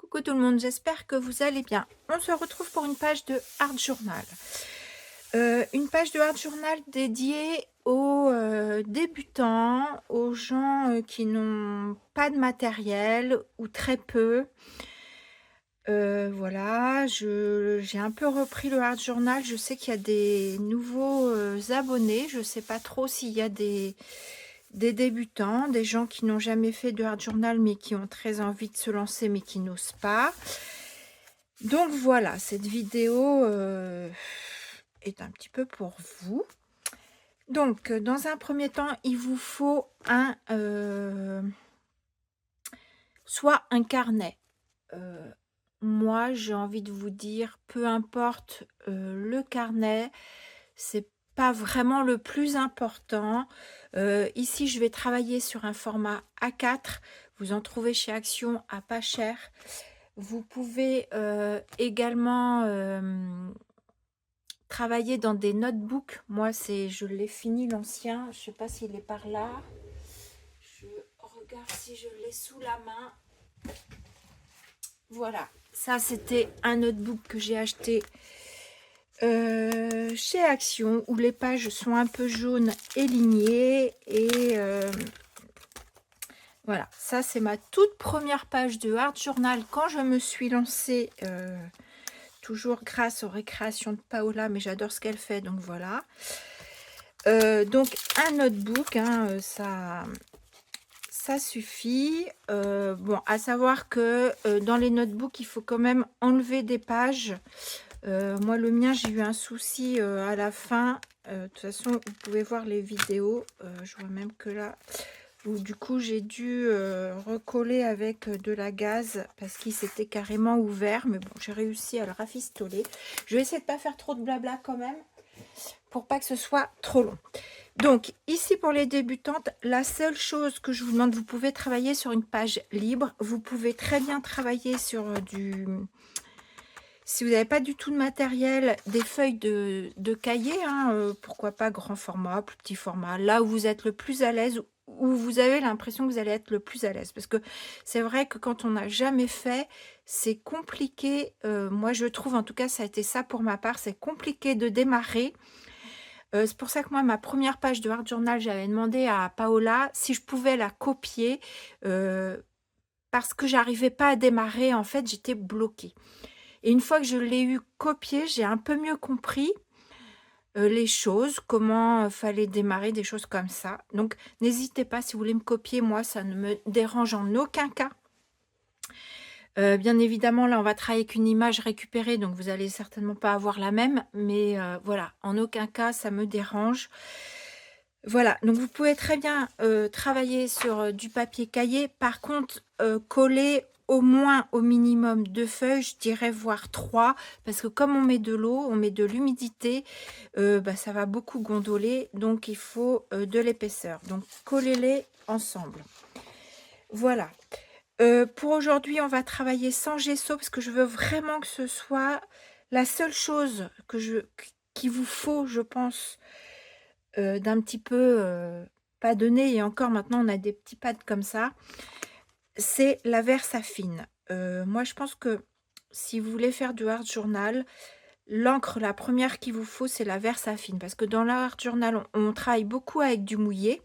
Coucou tout le monde, j'espère que vous allez bien. On se retrouve pour une page de Art Journal. Une page de Art Journal dédiée aux débutants, aux gens qui n'ont pas de matériel ou très peu. Voilà, j'ai un peu repris le Art Journal. Je sais qu'il y a des nouveaux abonnés. Je ne sais pas trop s'il y a des débutants, des gens qui n'ont jamais fait de Art Journal mais qui ont très envie de se lancer mais qui n'osent pas. Donc voilà, cette vidéo est un petit peu pour vous. Donc, dans un premier temps, il vous faut soit un carnet. Moi, j'ai envie de vous dire, peu importe le carnet, c'est pas vraiment le plus important. Ici, je vais travailler sur un format A4. Vous en trouvez chez Action à pas cher. Vous pouvez également travailler dans des notebooks. Moi, je l'ai fini l'ancien. Je sais pas s'il est par là. Je regarde si je l'ai sous la main. Voilà, ça c'était un notebook que j'ai acheté chez Action, où les pages sont un peu jaunes et lignées. Et voilà, ça c'est ma toute première page de Art Journal quand je me suis lancée. Toujours grâce aux récréations de Paola, mais j'adore ce qu'elle fait, donc voilà. Donc un notebook, hein, ça suffit. Bon, à savoir que dans les notebooks, il faut quand même enlever des pages. Moi, le mien, j'ai eu un souci à la fin. De toute façon, vous pouvez voir les vidéos. Je vois même que là, où du coup, j'ai dû recoller avec de la gaze parce qu'il s'était carrément ouvert. Mais bon, j'ai réussi à le rafistoler. Je vais essayer de ne pas faire trop de blabla quand même pour pas que ce soit trop long. Donc, ici, pour les débutantes, la seule chose que je vous demande, vous pouvez travailler sur une page libre. Vous pouvez très bien travailler sur si vous n'avez pas du tout de matériel, des feuilles de cahier, hein, pourquoi pas grand format, plus petit format, là où vous êtes le plus à l'aise, où vous avez l'impression que vous allez être le plus à l'aise. Parce que c'est vrai que quand on n'a jamais fait, c'est compliqué. Moi, je trouve, en tout cas, ça a été ça pour ma part, c'est compliqué de démarrer. C'est pour ça que moi, ma première page de Art Journal, j'avais demandé à Paola si je pouvais la copier, parce que j'arrivais pas à démarrer. En fait, j'étais bloquée. Et une fois que je l'ai eu copié, j'ai un peu mieux compris les choses, comment fallait démarrer, des choses comme ça. Donc, n'hésitez pas, si vous voulez me copier, moi, ça ne me dérange en aucun cas. Bien évidemment, là, on va travailler avec une image récupérée, donc vous allez certainement pas avoir la même, mais voilà, en aucun cas, ça me dérange. Voilà, donc vous pouvez très bien travailler sur du papier cahier. Par contre, coller au moins au minimum 2 feuilles, je dirais voire 3, parce que comme on met de l'eau, on met de l'humidité, bah, ça va beaucoup gondoler, donc il faut de l'épaisseur. Donc collez-les ensemble. Voilà. Pour aujourd'hui, on va travailler sans gesso, parce que je veux vraiment que ce soit la seule chose qu'il vous faut, je pense, d'un petit peu, pas de nez, et encore maintenant on a des petits pads comme ça, c'est la Versafine. Moi je pense que si vous voulez faire du Art Journal, l'encre, la première qu'il vous faut, c'est la Versafine, parce que dans l'Art Journal, on travaille beaucoup avec du mouillé,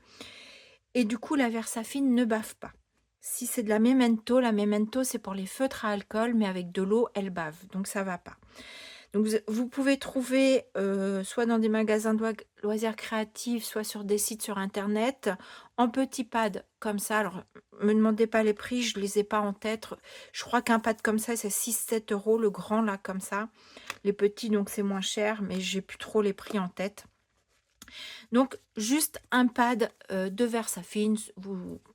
et du coup la Versafine ne bave pas. Si c'est de la Memento c'est pour les feutres à alcool, mais avec de l'eau, elle bave, donc ça va pas. Donc vous pouvez trouver soit dans des magasins de loisirs créatifs, soit sur des sites sur internet, en petits pads comme ça. Alors, me demandez pas les prix, je les ai pas en tête. Je crois qu'un pad comme ça, c'est 6-7 euros, le grand là, comme ça. Les petits, donc c'est moins cher, mais j'ai plus trop les prix en tête. Donc, juste un pad de Versafine,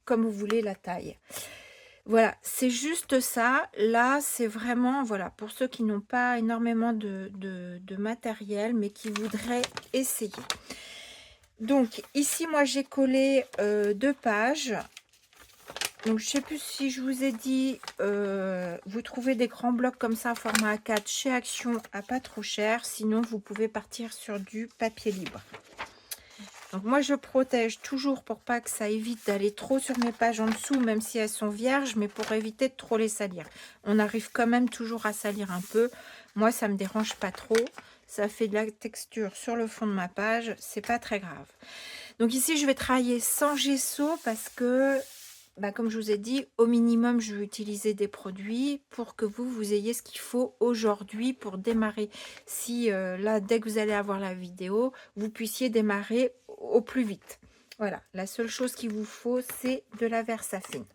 comme vous voulez la taille. Voilà, c'est juste ça. Là, c'est vraiment, voilà, pour ceux qui n'ont pas énormément de matériel, mais qui voudraient essayer. Donc, ici, moi, j'ai collé 2 pages. Donc, je ne sais plus si je vous ai dit, vous trouvez des grands blocs comme ça, format A4, chez Action, à pas trop cher. Sinon, vous pouvez partir sur du papier libre. Donc moi, je protège toujours pour pas que ça évite d'aller trop sur mes pages en dessous, même si elles sont vierges, mais pour éviter de trop les salir. On arrive quand même toujours à salir un peu. Moi, ça me dérange pas trop. Ça fait de la texture sur le fond de ma page, c'est pas très grave. Donc ici, je vais travailler sans gesso parce que, bah, comme je vous ai dit, au minimum, je vais utiliser des produits pour que vous ayez ce qu'il faut aujourd'hui pour démarrer. Si là, dès que vous allez avoir la vidéo, vous puissiez démarrer au plus vite. Voilà, la seule chose qu'il vous faut, c'est de la Versafine.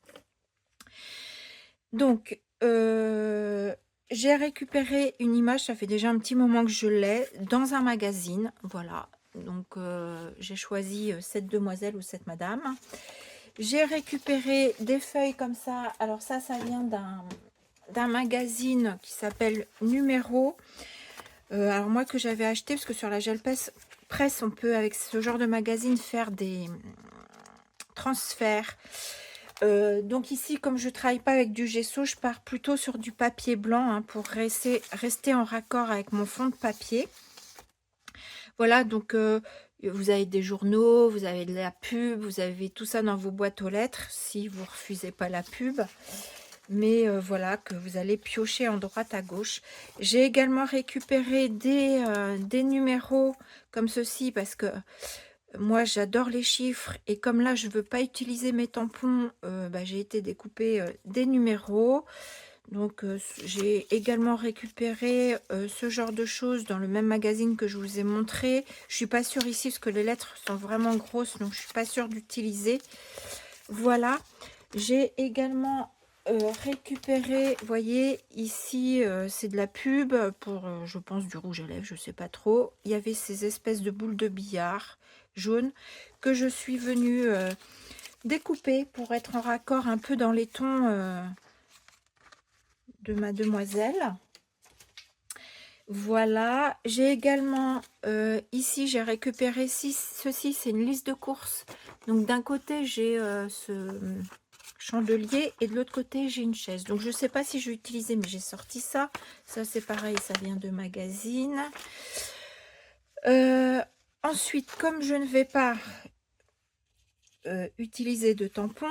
Donc, j'ai récupéré une image, ça fait déjà un petit moment que je l'ai, dans un magazine, voilà. Donc, j'ai choisi cette demoiselle ou cette madame. J'ai récupéré des feuilles comme ça. Alors ça vient d'un magazine qui s'appelle Numéro. Alors moi que j'avais acheté, parce que sur la presse, on peut avec ce genre de magazine faire des transferts. Donc ici, comme je travaille pas avec du gesso, je pars plutôt sur du papier blanc hein, pour rester en raccord avec mon fond de papier. Voilà, donc vous avez des journaux, vous avez de la pub, vous avez tout ça dans vos boîtes aux lettres, si vous refusez pas la pub. Mais voilà, que vous allez piocher en droite à gauche. J'ai également récupéré des numéros comme ceci, parce que moi, j'adore les chiffres et comme là, je veux pas utiliser mes tampons, bah, j'ai été découper des numéros. Donc, j'ai également récupéré ce genre de choses dans le même magazine que je vous ai montré. Je suis pas sûre ici parce que les lettres sont vraiment grosses, donc je suis pas sûre d'utiliser. Voilà. J'ai également récupéré, vous voyez, ici, c'est de la pub pour, je pense, du rouge à lèvres, je sais pas trop. Il y avait ces espèces de boules de billard jaunes que je suis venue découper pour être en raccord un peu dans les tons de ma demoiselle. Voilà, j'ai également ici j'ai récupéré ceci, c'est une liste de courses. Donc d'un côté j'ai ce chandelier et de l'autre côté j'ai une chaise. Donc je sais pas si je vais utiliser, mais j'ai sorti ça. Ça c'est pareil, ça vient de magazine. Ensuite, comme je ne vais pas utiliser de tampons,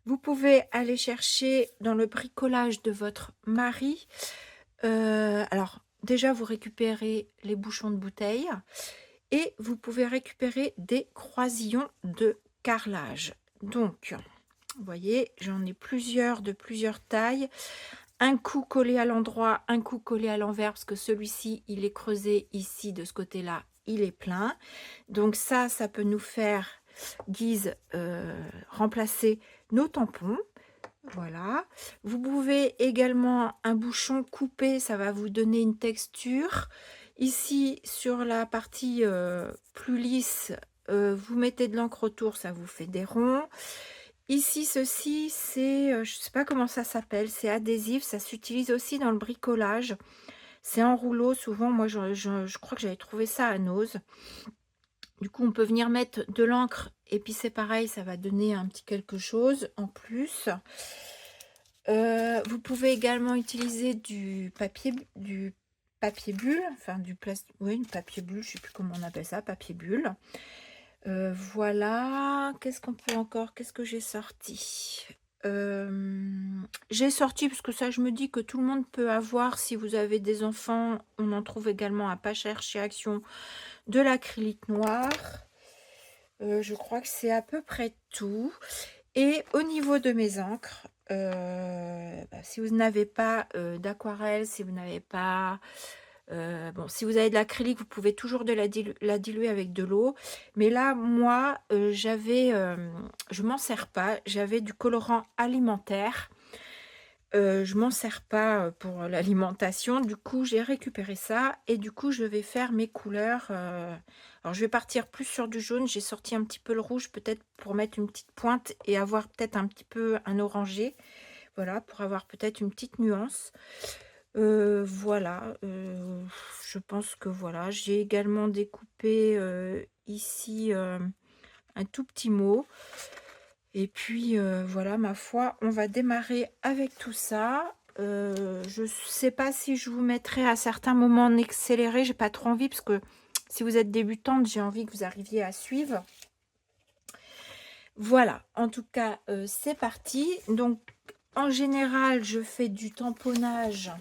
vous pouvez aller chercher dans le bricolage de votre mari. Alors, déjà, vous récupérez les bouchons de bouteille et vous pouvez récupérer des croisillons de carrelage. Donc, vous voyez, j'en ai plusieurs de plusieurs tailles. Un coup collé à l'endroit, un coup collé à l'envers, parce que celui-ci, il est creusé ici, de ce côté-là, il est plein. Donc ça peut nous faire guise remplacer nos tampons. Voilà. Vous pouvez également un bouchon coupé, ça va vous donner une texture. Ici, sur la partie plus lisse, vous mettez de l'encre autour, ça vous fait des ronds. Ici, ceci, c'est, je ne sais pas comment ça s'appelle, c'est adhésif, ça s'utilise aussi dans le bricolage. C'est en rouleau, souvent, moi je crois que j'avais trouvé ça à Nose. Du coup, on peut venir mettre de l'encre et puis c'est pareil, ça va donner un petit quelque chose en plus. Vous pouvez également utiliser du papier bulle, enfin du plastique, oui, une papier bulle, je sais plus comment on appelle ça, papier bulle. Voilà, qu'est-ce qu'on peut encore, qu'est-ce que j'ai sorti? J'ai sorti, parce que ça je me dis que tout le monde peut avoir, si vous avez des enfants, on en trouve également à pas cher chez Action, de l'acrylique noir. Je crois que c'est à peu près tout. Et au niveau de mes encres, si vous n'avez pas d'aquarelle, si vous n'avez pas... bon, si vous avez de l'acrylique, vous pouvez toujours la diluer avec de l'eau. Mais là, moi, je m'en sers pas. J'avais du colorant alimentaire. Je m'en sers pas pour l'alimentation. Du coup, j'ai récupéré ça. Et du coup, je vais faire mes couleurs. Alors, je vais partir plus sur du jaune. J'ai sorti un petit peu le rouge, peut-être pour mettre une petite pointe et avoir peut-être un petit peu un orangé. Voilà, pour avoir peut-être une petite nuance. Voilà, je pense que voilà. J'ai également découpé ici un tout petit mot. Et puis voilà, ma foi, on va démarrer avec tout ça. Je sais pas si je vous mettrai à certains moments en accéléré, j'ai pas trop envie parce que Si vous êtes débutante, j'ai envie que vous arriviez à suivre. Voilà, en tout cas, c'est parti. Donc, en général, je fais du tamponnage.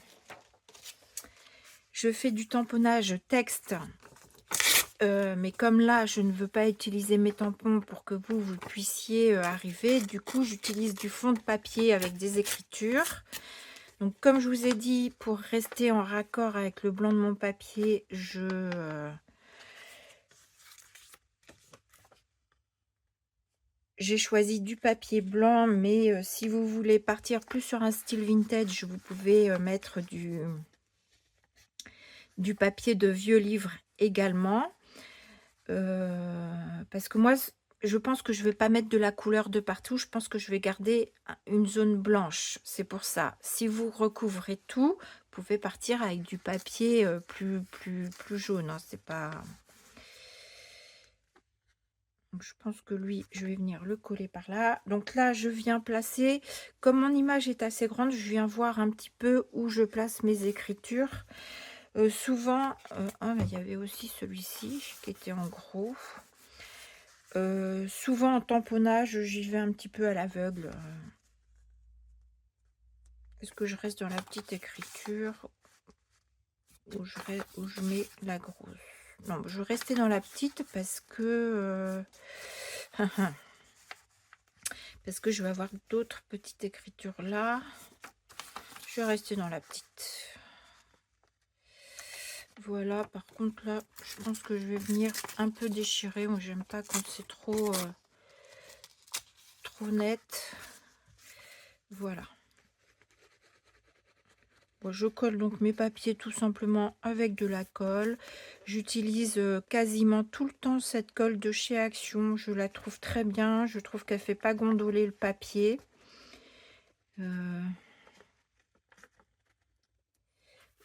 Je fais du tamponnage texte. Mais comme là, je ne veux pas utiliser mes tampons pour que vous puissiez arriver. Du coup, j'utilise du fond de papier avec des écritures. Donc, comme je vous ai dit, pour rester en raccord avec le blanc de mon papier, j'ai choisi du papier blanc, mais si vous voulez partir plus sur un style vintage, vous pouvez mettre du papier de vieux livre également. Parce que moi, je pense que je vais pas mettre de la couleur de partout. Je pense que je vais garder une zone blanche. C'est pour ça. Si vous recouvrez tout, vous pouvez partir avec du papier plus jaune, hein. C'est pas... Donc, je pense que lui, je vais venir le coller par là. Donc là, je viens placer, comme mon image est assez grande, je viens voir un petit peu où je place mes écritures. Souvent, ah, mais il y avait aussi celui-ci qui était en gros. Souvent en tamponnage, j'y vais un petit peu à l'aveugle. Est-ce que je reste dans la petite écriture ou je mets la grosse? Non, je vais rester dans la petite parce que parce que je vais avoir d'autres petites écritures là. Je vais rester dans la petite. Voilà, par contre là, je pense que je vais venir un peu déchirer. Moi, j'aime pas quand c'est trop net. Voilà. Bon, je colle donc mes papiers tout simplement avec de la colle. J'utilise quasiment tout le temps cette colle de chez Action. Je la trouve très bien. Je trouve qu'elle fait pas gondoler le papier.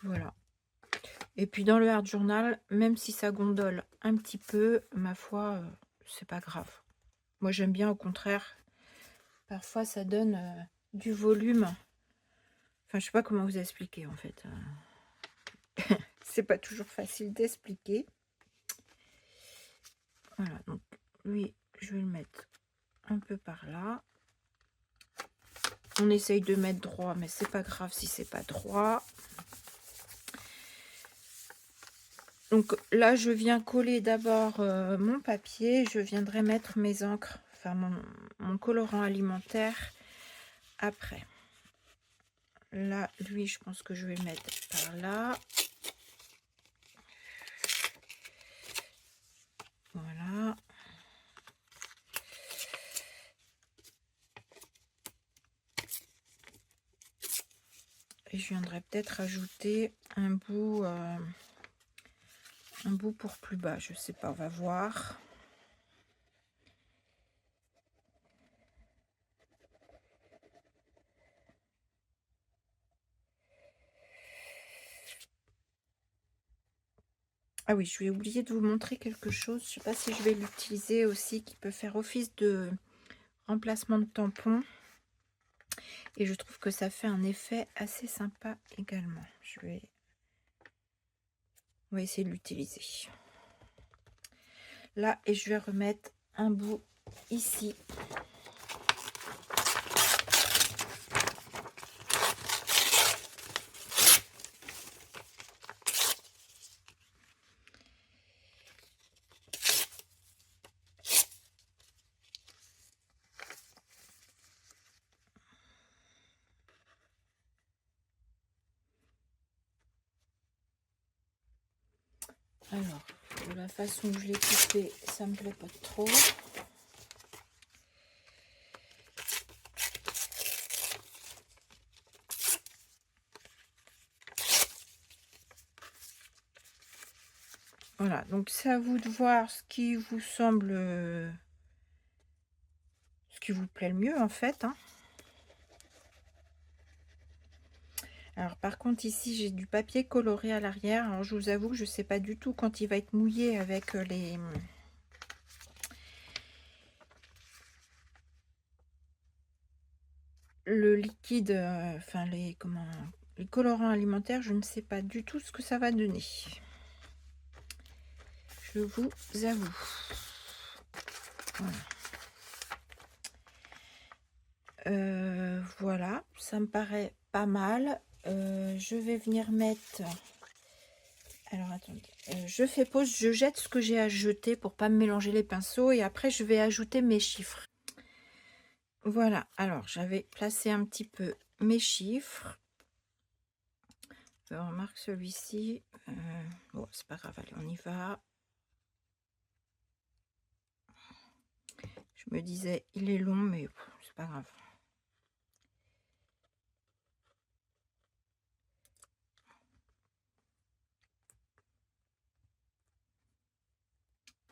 Voilà. Et puis dans le Art Journal, même si ça gondole un petit peu, ma foi, c'est pas grave. Moi, j'aime bien, au contraire. Parfois, ça donne du volume. Enfin, je sais pas comment vous expliquer, en fait. C'est pas toujours facile d'expliquer. Voilà, donc lui, je vais le mettre un peu par là. On essaye de mettre droit, mais c'est pas grave si c'est pas droit. Donc là, je viens coller d'abord mon papier. Je viendrai mettre mes encres, enfin mon colorant alimentaire après. Là, lui, je pense que je vais mettre par là. Voilà. Et je viendrai peut-être ajouter un bout pour plus bas. Je sais pas, on va voir. Ah oui, je vais oublier de vous montrer quelque chose. Je sais pas si je vais l'utiliser aussi, qui peut faire office de remplacement de tampon. Et je trouve que ça fait un effet assez sympa également. On va essayer de l'utiliser. Là, et je vais remettre un bout ici. Alors, de la façon que je l'ai coupé, ça me plaît pas trop. Voilà, donc c'est à vous de voir ce qui vous semble, ce qui vous plaît le mieux en fait, hein. Alors par contre ici j'ai du papier coloré à l'arrière. Alors je vous avoue que je sais pas du tout quand il va être mouillé avec le liquide, enfin les colorants alimentaires, je ne sais pas du tout ce que ça va donner. je vous avoue. Voilà. Voilà, ça me paraît pas mal. Je vais venir mettre... Alors attendez, je fais pause, je jette ce que j'ai à jeter pour pas me mélanger les pinceaux et après je vais ajouter mes chiffres. Voilà, alors j'avais placé un petit peu mes chiffres. On remarque celui-ci. Bon, c'est pas grave, allez, on y va. Je me disais, il est long, mais c'est pas grave.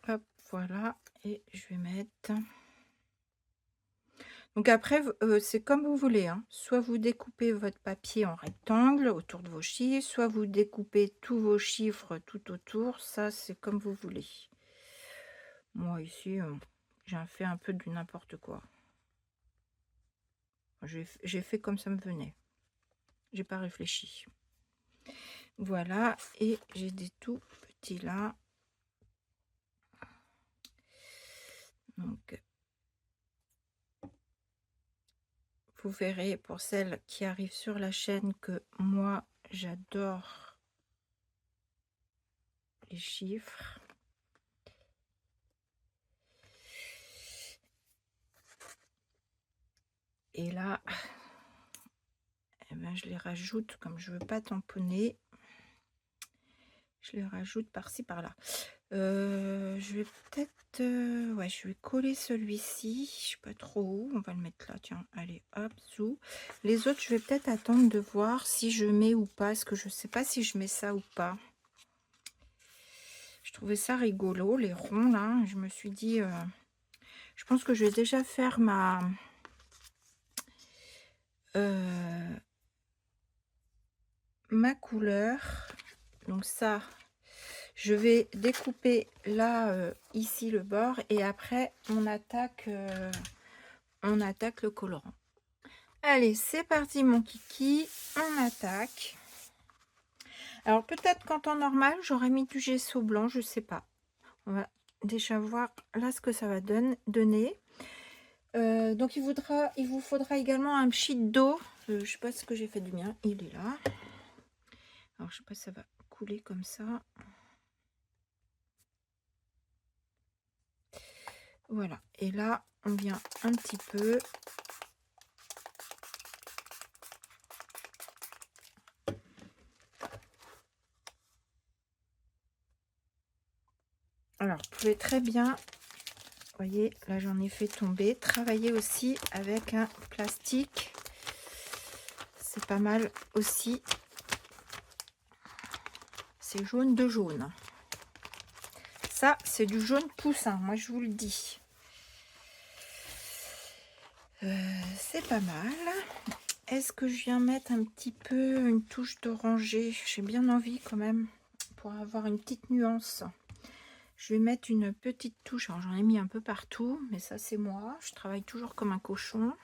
Hop, voilà, et je vais mettre... Donc après, c'est comme vous voulez, hein. Soit vous découpez votre papier en rectangle autour de vos chiffres, soit vous découpez tous vos chiffres tout autour. Ça, c'est comme vous voulez. Moi, ici, j'ai fait un peu du n'importe quoi. J'ai fait comme ça me venait. J'ai pas réfléchi. Voilà, et j'ai des tout petits là. Donc, vous verrez pour celles qui arrivent sur la chaîne que moi, j'adore les chiffres. Et là, eh ben, je les rajoute, comme je veux pas tamponner, je les rajoute par-ci, par-là. Je vais peut-être... ouais, je vais coller celui-ci. Je sais pas trop où. On va le mettre là, tiens. Allez, hop, sous. Les autres, je vais peut-être attendre de voir si je mets ou pas. Parce que je sais pas si je mets ça ou pas. Je trouvais ça rigolo, les ronds, là. Je me suis dit... je pense que je vais déjà faire ma... ma couleur. Donc ça... Je vais découper là, ici, le bord. Et après, on attaque le colorant. Allez, c'est parti, mon kiki. On attaque. Alors, peut-être qu'en temps normal, j'aurais mis du gesso blanc. Je sais pas. On va déjà voir là ce que ça va donner. Donc, il vous faudra également un sheet d'eau. Je sais pas ce que j'ai fait du mien. Il est là. Alors, je sais pas si ça va couler comme ça. Voilà, et là on vient un petit peu alors vous pouvez très bien, voyez là j'en ai fait tomber, travailler aussi avec un plastique, c'est pas mal aussi. C'est jaune de jaune, ça c'est du jaune poussin, moi je vous le dis. C'est pas mal. Est-ce que je viens mettre un petit peu une touche d'oranger? J'ai bien envie quand même pour avoir une petite nuance. Je vais mettre une petite touche. Alors j'en ai mis un peu partout, mais ça c'est moi. Je travaille toujours comme un cochon.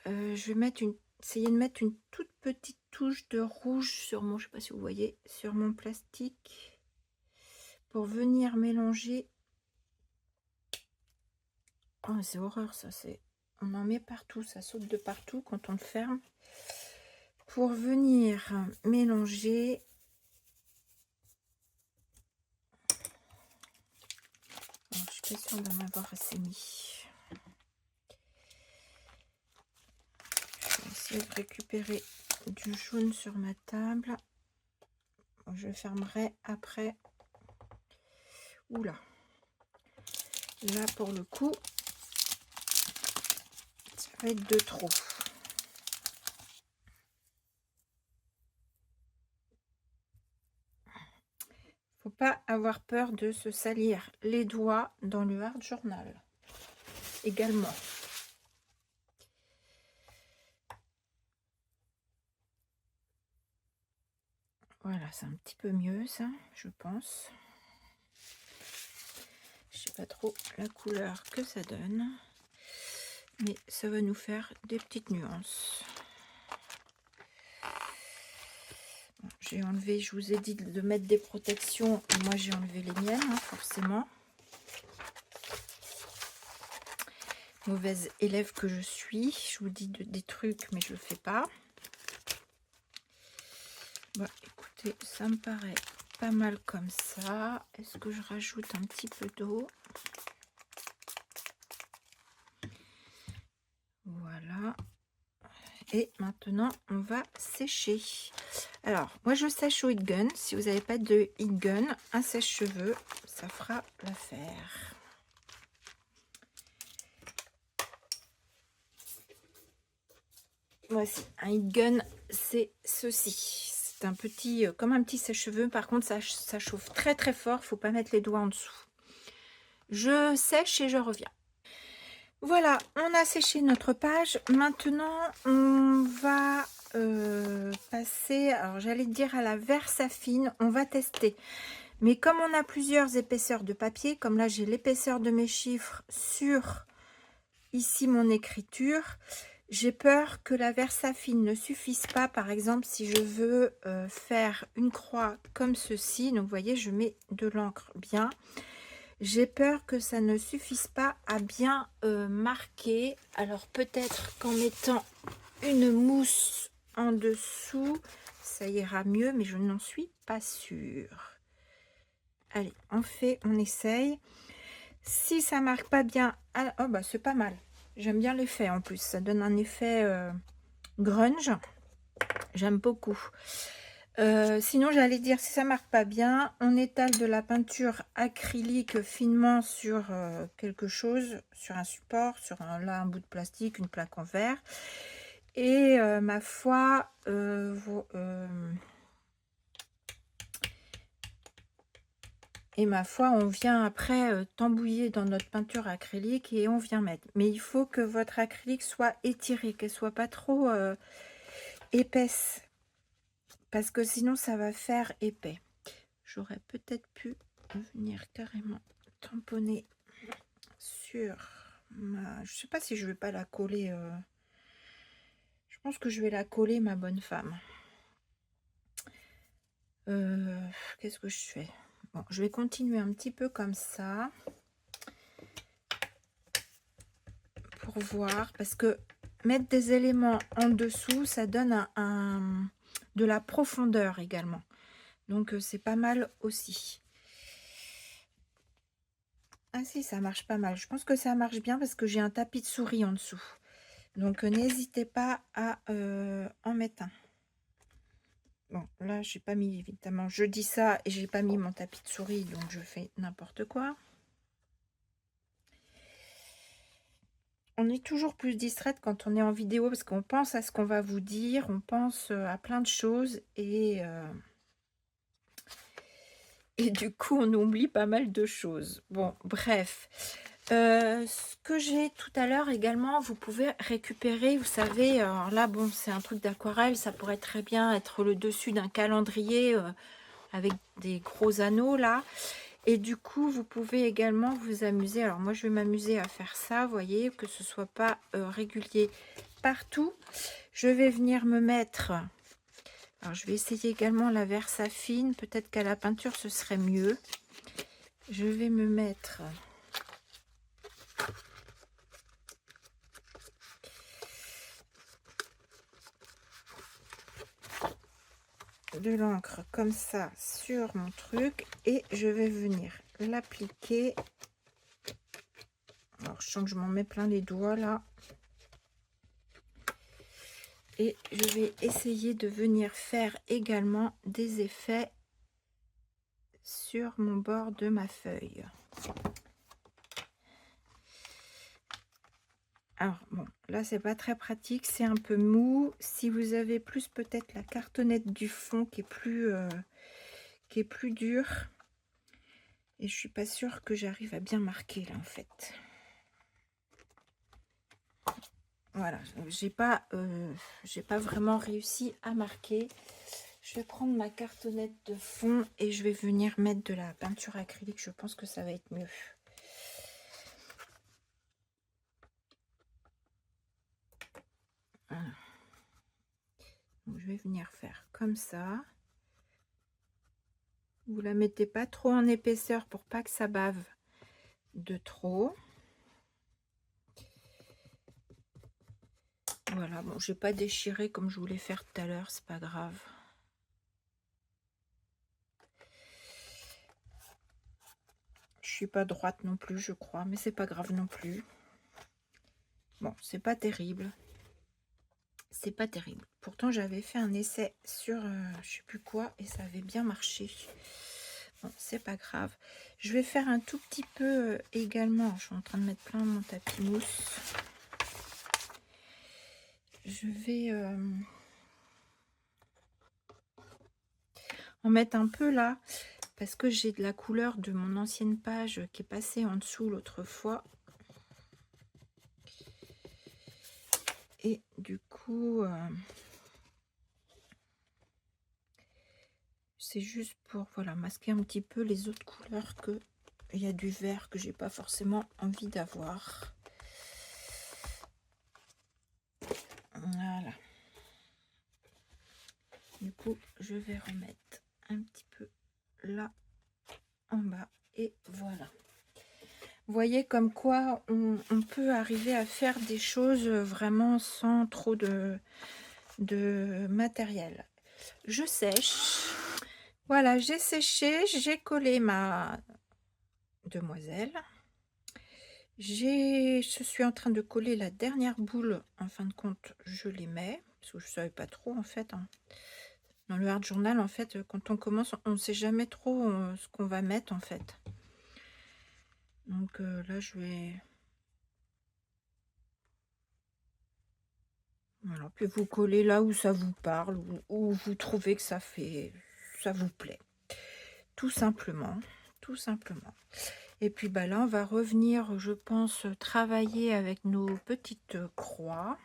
Je vais mettre essayer de mettre une toute petite touche de rouge sur mon, je sais pas si vous voyez, sur mon plastique pour venir mélanger. Oh c'est horreur ça, on en met partout, ça saute de partout quand on le ferme. Pour venir mélanger. Alors, je suis pas sûre d'en avoir assez mis. Je vais essayer de récupérer du jaune sur ma table. Je fermerai après. Oula. Là pour le coup, ça va être de trop. Faut pas avoir peur de se salir les doigts dans le hard journal également. Voilà, c'est un petit peu mieux ça, je pense. Je sais pas trop la couleur que ça donne, mais ça va nous faire des petites nuances. J'ai enlevé, je vous ai dit de mettre des protections. Et moi, j'ai enlevé les miennes, hein, forcément. Mauvaise élève que je suis. Je vous dis des trucs, mais je ne le fais pas. Bon, écoutez, ça me paraît pas mal comme ça. Est-ce que je rajoute un petit peu d'eau? Voilà. Et maintenant, on va sécher. Alors, moi, je sèche au heat gun. Si vous n'avez pas de heat gun, un sèche-cheveux, ça fera l'affaire. Voici, un heat gun, c'est ceci. C'est un petit, comme un petit sèche-cheveux. Par contre, ça chauffe très très fort. Il ne faut pas mettre les doigts en dessous. Je sèche et je reviens. Voilà, on a séché notre page. Maintenant, on va passer, alors j'allais dire à la Versafine. On va tester. Mais comme on a plusieurs épaisseurs de papier, comme là j'ai l'épaisseur de mes chiffres sur ici mon écriture, j'ai peur que la Versafine ne suffise pas. Par exemple, si je veux faire une croix comme ceci, donc vous voyez, je mets de l'encre bien. J'ai peur que ça ne suffise pas à bien marquer. Alors peut-être qu'en mettant une mousse en dessous, ça ira mieux, mais je n'en suis pas sûre. Allez, on essaye. Si ça marque pas bien, oh bah c'est pas mal. J'aime bien l'effet en plus, ça donne un effet grunge. J'aime beaucoup. Sinon, j'allais dire, si ça marque pas bien, on étale de la peinture acrylique finement sur quelque chose, sur un support, sur un bout de plastique, une plaque en verre. Et ma foi, on vient après tambouiller dans notre peinture acrylique et on vient mettre. Mais il faut que votre acrylique soit étirée, qu'elle soit pas trop épaisse. Parce que sinon, ça va faire épais. J'aurais peut-être pu venir carrément tamponner sur ma... Je sais pas si je vais pas la coller. Je pense que je vais la coller, ma bonne femme. Qu'est-ce que je fais? Bon, je vais continuer un petit peu comme ça. Pour voir. Parce que mettre des éléments en dessous, ça donne de la profondeur également. Donc, c'est pas mal aussi. Ah si, ça marche pas mal. Je pense que ça marche bien parce que j'ai un tapis de souris en dessous. Donc, n'hésitez pas à en mettre un. Bon, là, j'ai pas mis, évidemment, je dis ça et j'ai pas mis mon tapis de souris, donc je fais n'importe quoi. On est toujours plus distraite quand on est en vidéo parce qu'on pense à ce qu'on va vous dire, on pense à plein de choses et du coup, on oublie pas mal de choses. Bon, bref. Ce que j'ai tout à l'heure également, vous pouvez récupérer, vous savez, alors là, bon, c'est un truc d'aquarelle, ça pourrait très bien être le dessus d'un calendrier avec des gros anneaux, là. Et du coup, vous pouvez également vous amuser. Alors, moi, je vais m'amuser à faire ça, vous voyez, que ce soit pas régulier partout. Je vais venir me mettre... Alors, je vais essayer également la Versafine. Peut-être qu'à la peinture, ce serait mieux. Je vais me mettre... de l'encre comme ça sur mon truc et je vais venir l'appliquer. Alors, je sens que je m'en mets plein les doigts là. Et je vais essayer de venir faire également des effets sur mon bord de ma feuille. Alors bon, là c'est pas très pratique, c'est un peu mou. Si vous avez plus peut-être la cartonnette du fond qui est plus dure. Et je suis pas sûre que j'arrive à bien marquer là en fait. Voilà, j'ai pas vraiment réussi à marquer. Je vais prendre ma cartonnette de fond et je vais venir mettre de la peinture acrylique. Je pense que ça va être mieux. Voilà. Donc, je vais venir faire comme ça. Vous la mettez pas trop en épaisseur pour pas que ça bave de trop. Voilà, bon, j'ai pas déchiré comme je voulais faire tout à l'heure, c'est pas grave. Je suis pas droite non plus, je crois, mais c'est pas grave non plus. Bon, c'est pas terrible. C'est pas terrible. Pourtant, j'avais fait un essai sur je sais plus quoi et ça avait bien marché. Bon, c'est pas grave. Je vais faire un tout petit peu également. Je suis en train de mettre plein mon tapis mousse. Je vais en mettre un peu là parce que j'ai de la couleur de mon ancienne page qui est passée en dessous l'autre fois. Et du coup, c'est juste pour voilà, masquer un petit peu les autres couleurs que il y a du vert que j'ai pas forcément envie d'avoir. Voilà. Du coup, je vais remettre un petit peu là en bas et voilà. Vous voyez comme quoi on peut arriver à faire des choses vraiment sans trop de matériel. Je sèche. Voilà, j'ai séché, j'ai collé ma demoiselle. Je suis en train de coller la dernière boule. En fin de compte, je les mets parce que je savais pas trop en fait. Hein. Dans le hard journal, en fait, quand on commence, on ne sait jamais trop ce qu'on va mettre en fait. Donc là, je vais. Voilà, puis vous collez là où ça vous parle, où vous trouvez que ça vous plaît. Tout simplement, tout simplement. Et puis bah là, on va revenir, je pense, travailler avec nos petites croix.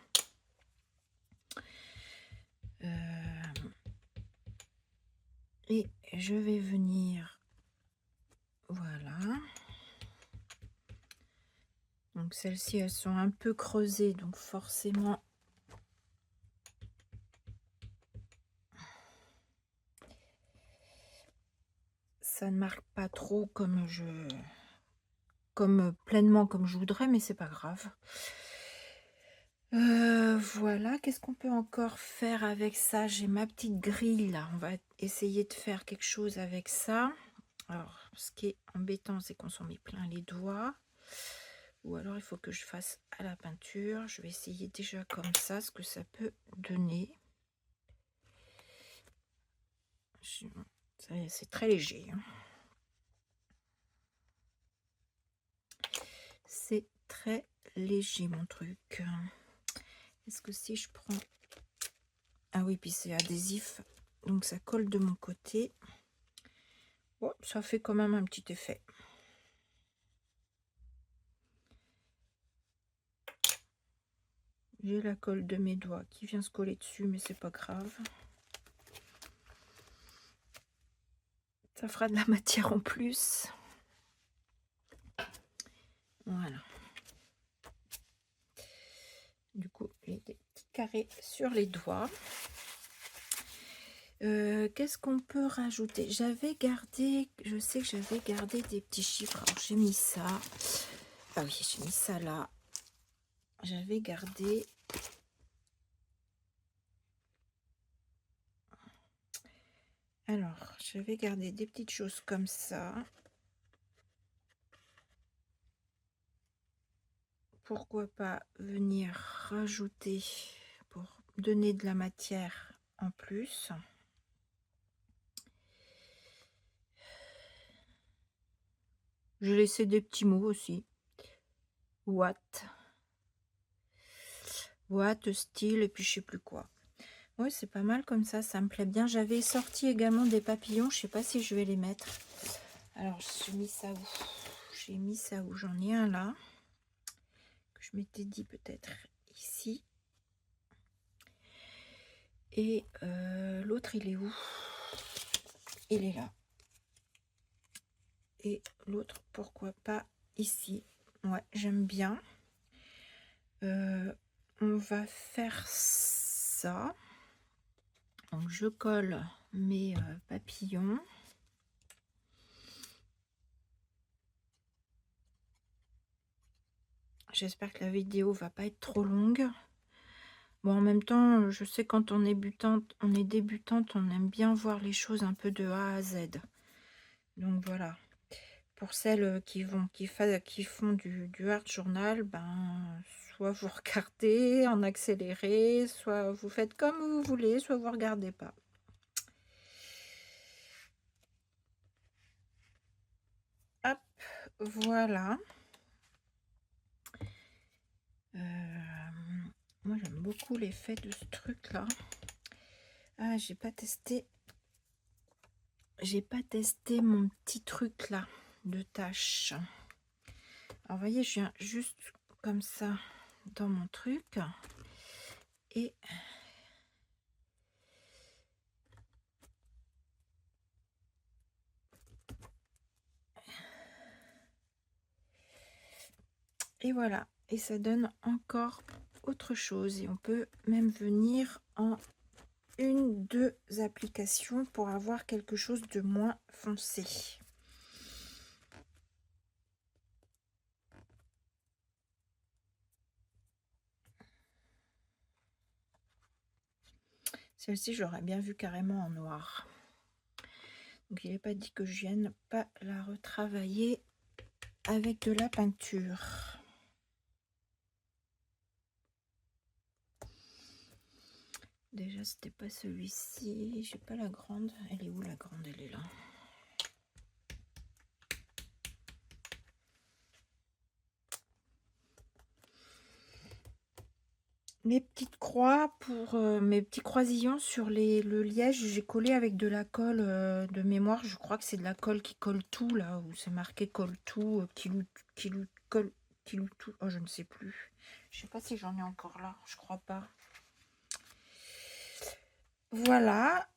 Et je vais venir, voilà. Donc celles-ci, elles sont un peu creusées, donc forcément, ça ne marque pas trop comme pleinement comme je voudrais, mais c'est pas grave. Voilà, qu'est-ce qu'on peut encore faire avec ça? J'ai ma petite grille là, on va essayer de faire quelque chose avec ça. Alors, ce qui est embêtant, c'est qu'on s'en met plein les doigts. Ou alors, il faut que je fasse à la peinture. Je vais essayer déjà comme ça, ce que ça peut donner. C'est très léger. Hein. C'est très léger, mon truc. Est-ce que si je prends... Ah oui, puis c'est adhésif, donc ça colle de mon côté. Bon, ça fait quand même un petit effet. J'ai la colle de mes doigts qui vient se coller dessus, mais c'est pas grave. Ça fera de la matière en plus. Voilà. Du coup, j'ai des petits carrés sur les doigts. Qu'est-ce qu'on peut rajouter? J'avais gardé, je sais que j'avais gardé des petits chiffres. Alors, j'ai mis ça. Ah oui, j'ai mis ça là. J'avais gardé... Alors, j'avais gardé des petites choses comme ça. Pourquoi pas venir rajouter pour donner de la matière en plus. J'ai laissé des petits mots aussi. Watt, style, et puis je sais plus quoi. Ouais, c'est pas mal comme ça me plaît bien. J'avais sorti également des papillons, je sais pas si je vais les mettre. Alors, j'ai mis ça où? J'ai mis ça où? J'en ai un là, que je m'étais dit peut-être ici. Et l'autre, il est où? Il est là. Et l'autre, pourquoi pas ici? Ouais, j'aime bien. On va faire ça. Donc, je colle mes papillons. J'espère que la vidéo va pas être trop longue. Bon, en même temps, je sais quand on est débutante, on aime bien voir les choses un peu de A à Z. Donc voilà. Pour celles qui font du art journal, ben, soit vous regardez en accéléré, soit vous faites comme vous voulez, soit vous regardez pas. Hop, voilà. Moi, j'aime beaucoup l'effet de ce truc-là. Ah, j'ai pas testé mon petit truc là de tâche. Alors, vous voyez, je viens juste comme ça dans mon truc et voilà. Et ça donne encore autre chose. Et on peut même venir en deux applications pour avoir quelque chose de moins foncé. Celle-ci, j'aurais bien vu carrément en noir. Donc, il n'est pas dit que je vienne pas la retravailler avec de la peinture. Déjà, c'était pas celui-ci. J'ai pas la grande. Elle est où la grande? Elle est là. Mes petites croix pour mes petits croisillons sur le liège, j'ai collé avec de la colle de mémoire. Je crois que c'est de la colle qui colle tout là, où c'est marqué colle tout, colle, tout. Oh, je ne sais plus. Je sais pas si j'en ai encore là. Je crois pas. Voilà.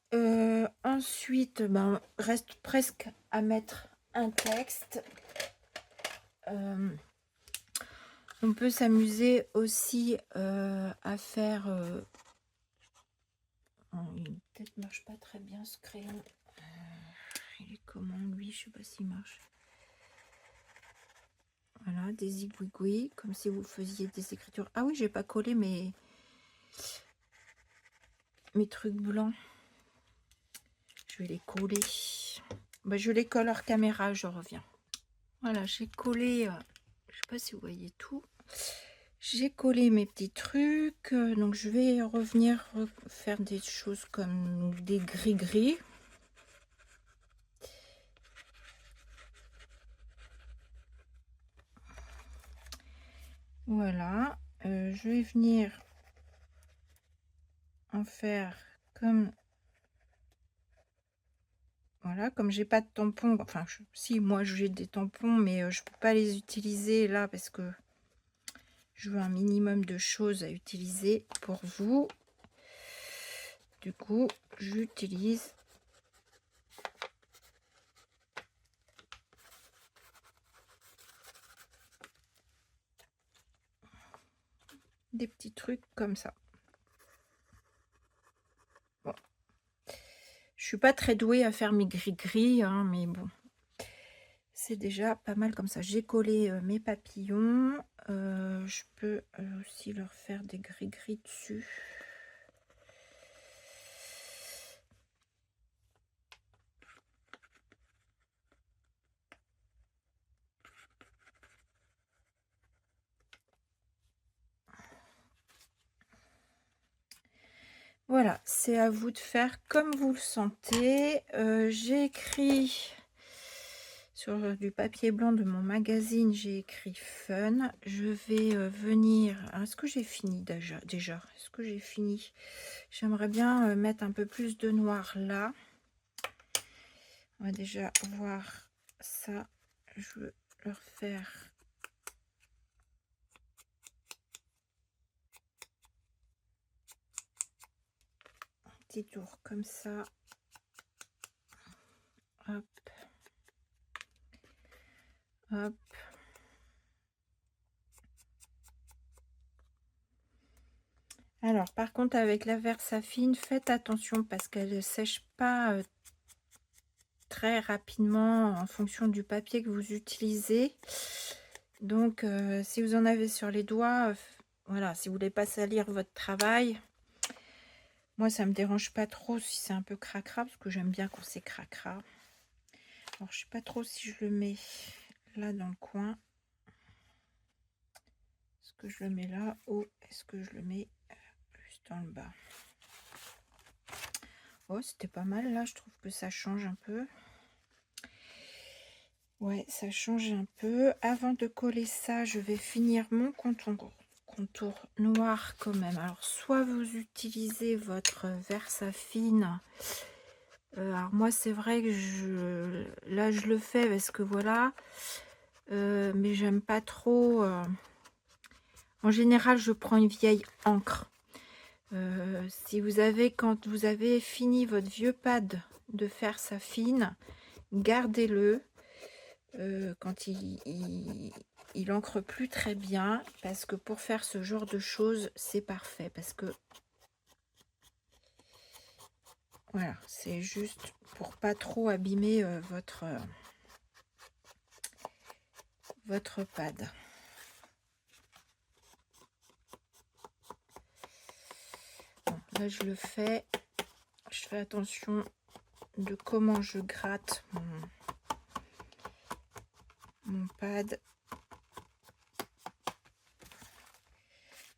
Ensuite, ben, reste presque à mettre un texte. On peut s'amuser aussi à faire... il peut-être marche pas très bien ce crayon. Il est comment lui? Je sais pas s'il marche. Voilà, des zigouigouis, comme si vous faisiez des écritures. Ah oui, j'ai pas collé mes trucs blancs. Je vais les coller. Bah, je les colle hors caméra, je reviens. Voilà, j'ai collé... je sais pas si vous voyez tout. J'ai collé mes petits trucs, donc je vais revenir faire des choses comme des gris-gris. Voilà, je vais venir en faire comme... Voilà, comme j'ai pas de tampons, enfin si moi j'ai des tampons, mais je peux pas les utiliser là parce que je veux un minimum de choses à utiliser pour vous. Du coup, j'utilise des petits trucs comme ça. Bon. Je suis pas très douée à faire mes gris-gris, hein, mais bon. C'est déjà pas mal comme ça. J'ai collé mes papillons. Je peux aussi leur faire des gris-gris dessus. Voilà, c'est à vous de faire comme vous le sentez. J'ai écrit sur du papier blanc de mon magazine, j'ai écrit fun. Je vais venir... Est-ce que j'ai fini déjà? Est-ce que j'ai fini? J'aimerais bien mettre un peu plus de noir là. On va déjà voir ça. Je veux leur faire un petit tour comme ça. Hop. Hop. Alors, par contre, avec la Versafine, faites attention parce qu'elle ne sèche pas très rapidement en fonction du papier que vous utilisez. Donc, si vous en avez sur les doigts, voilà, si vous voulez pas salir votre travail, moi ça me dérange pas trop si c'est un peu cracra, parce que j'aime bien quand c'est cracra. Alors je sais pas trop si je le mets là dans le coin. Est-ce que je le mets là ou est-ce que je le mets juste dans le bas? Oh, c'était pas mal là, je trouve que ça change un peu. Ouais, ça change un peu. Avant de coller ça, je vais finir mon contour noir quand même. Alors, soit vous utilisez votre Versafine. Alors moi, c'est vrai que là, je le fais parce que voilà. Mais j'aime pas trop. En général, je prends une vieille encre. Si vous avez, quand vous avez fini votre vieux pad de Versafine, gardez-le. Quand il encre plus très bien, parce que pour faire ce genre de choses, c'est parfait. Parce que voilà, c'est juste pour pas trop abîmer votre pad. Bon, là, je le fais. Je fais attention de comment je gratte mon pad.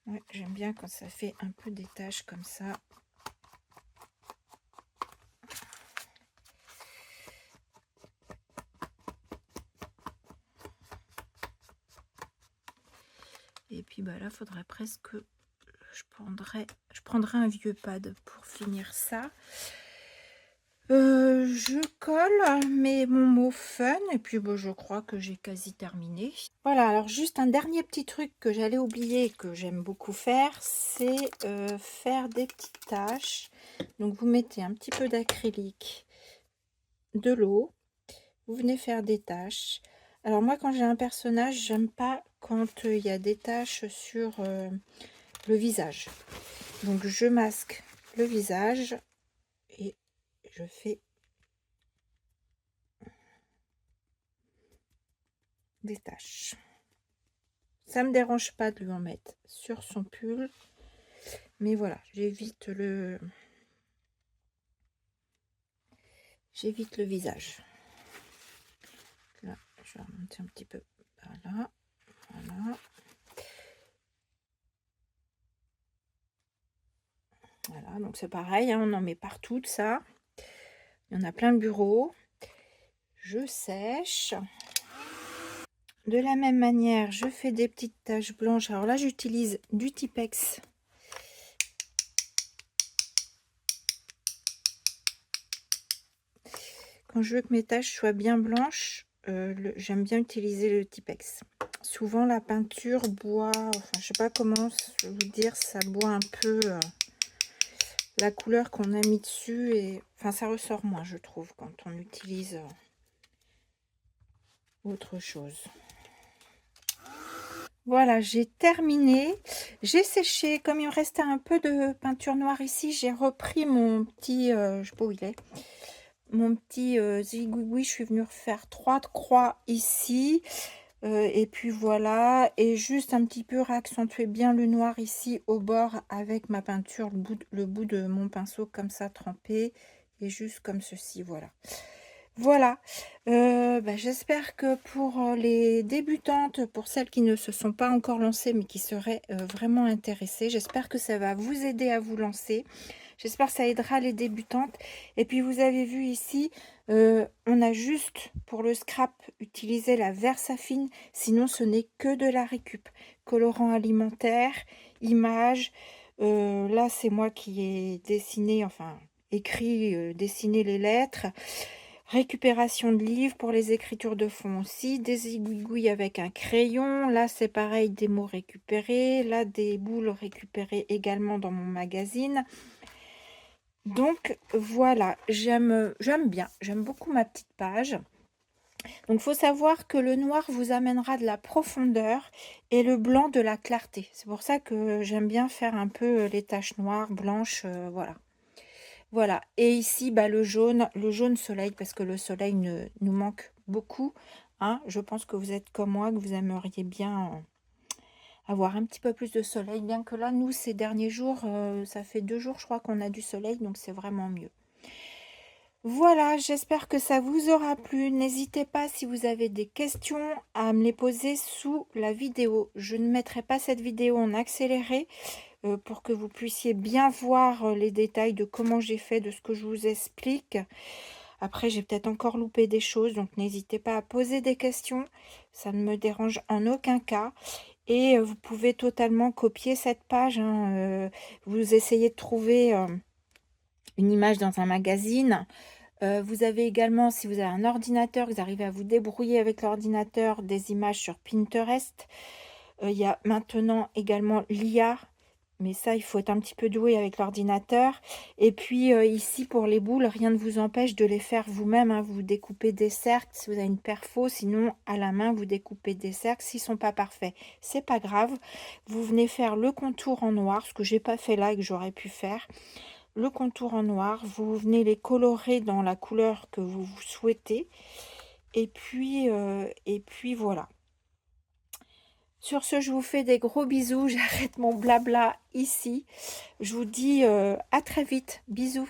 Ouais, j'aime bien quand ça fait un peu des taches comme ça. Et puis bah là, faudrait presque... Je prendrai un vieux pad pour finir ça. Je colle mon mot fun et puis bon, je crois que j'ai quasi terminé. Voilà, alors juste un dernier petit truc que j'allais oublier, que j'aime beaucoup faire, c'est faire des petites taches. Donc vous mettez un petit peu d'acrylique, de l'eau, vous venez faire des taches. Alors moi, quand j'ai un personnage, j'aime pas quand il y a des taches sur le visage. Donc je masque le visage et je fais des taches. Ça me dérange pas de lui en mettre sur son pull, mais voilà, j'évite le visage. Là, je vais remonter un petit peu par là. Voilà. Voilà, donc c'est pareil, hein, on en met partout de ça. Il y en a plein le bureau. Je sèche. De la même manière, je fais des petites taches blanches. Alors là, j'utilise du Tipex. Quand je veux que mes taches soient bien blanches, j'aime bien utiliser le Tipex. Souvent, la peinture boit, enfin, je sais pas comment vous dire, ça boit un peu la couleur qu'on a mis dessus. Et enfin, ça ressort moins, je trouve, quand on utilise autre chose. Voilà, j'ai terminé. J'ai séché. Comme il me restait un peu de peinture noire ici, j'ai repris mon petit, je sais pas où il est, mon petit zigouigoui. Je suis venue refaire 3 croix ici. Et puis voilà. Et juste un petit peu réaccentuer bien le noir ici au bord avec ma peinture, le bout de mon pinceau comme ça trempé. Et juste comme ceci, voilà. Voilà, j'espère que pour les débutantes, pour celles qui ne se sont pas encore lancées mais qui seraient vraiment intéressées, j'espère que ça va vous aider à vous lancer. J'espère que ça aidera les débutantes. Et puis vous avez vu ici, on a juste pour le scrap utilisé la Versafine, sinon ce n'est que de la récup. Colorant alimentaire, images, là c'est moi qui ai dessiné, enfin écrit, dessiné les lettres. Récupération de livres pour les écritures de fond aussi, des aiguilles avec un crayon. Là, c'est pareil, des mots récupérés. Là, des boules récupérées également dans mon magazine. Donc, voilà, j'aime bien. J'aime beaucoup ma petite page. Donc, il faut savoir que le noir vous amènera de la profondeur et le blanc de la clarté. C'est pour ça que j'aime bien faire un peu les taches noires, blanches, voilà. Voilà, et ici, le jaune soleil, parce que le soleil nous manque beaucoup, hein. Je pense que vous êtes comme moi, que vous aimeriez bien avoir un petit peu plus de soleil, bien que là, nous, ces derniers jours, ça fait 2 jours, je crois qu'on a du soleil, donc c'est vraiment mieux. Voilà, j'espère que ça vous aura plu. N'hésitez pas, si vous avez des questions, à me les poser sous la vidéo. Je ne mettrai pas cette vidéo en accéléré pour que vous puissiez bien voir les détails de comment j'ai fait, de ce que je vous explique. Après, j'ai peut-être encore loupé des choses, donc n'hésitez pas à poser des questions. Ça ne me dérange en aucun cas. Et vous pouvez totalement copier cette page, hein, vous essayez de trouver une image dans un magazine. Vous avez également, si vous avez un ordinateur, vous arrivez à vous débrouiller avec l'ordinateur, des images sur Pinterest. Il y a maintenant également l'IA, mais ça, il faut être un petit peu doué avec l'ordinateur. Et puis ici, pour les boules, rien ne vous empêche de les faire vous-même, hein. Vous découpez des cercles si vous avez une perfo, sinon à la main, vous découpez des cercles. S'ils ne sont pas parfaits, c'est pas grave. Vous venez faire le contour en noir, ce que j'ai pas fait là et que j'aurais pu faire. Le contour en noir, vous venez les colorer dans la couleur que vous souhaitez. Et puis voilà. Sur ce, je vous fais des gros bisous. J'arrête mon blabla ici. Je vous dis à très vite. Bisous.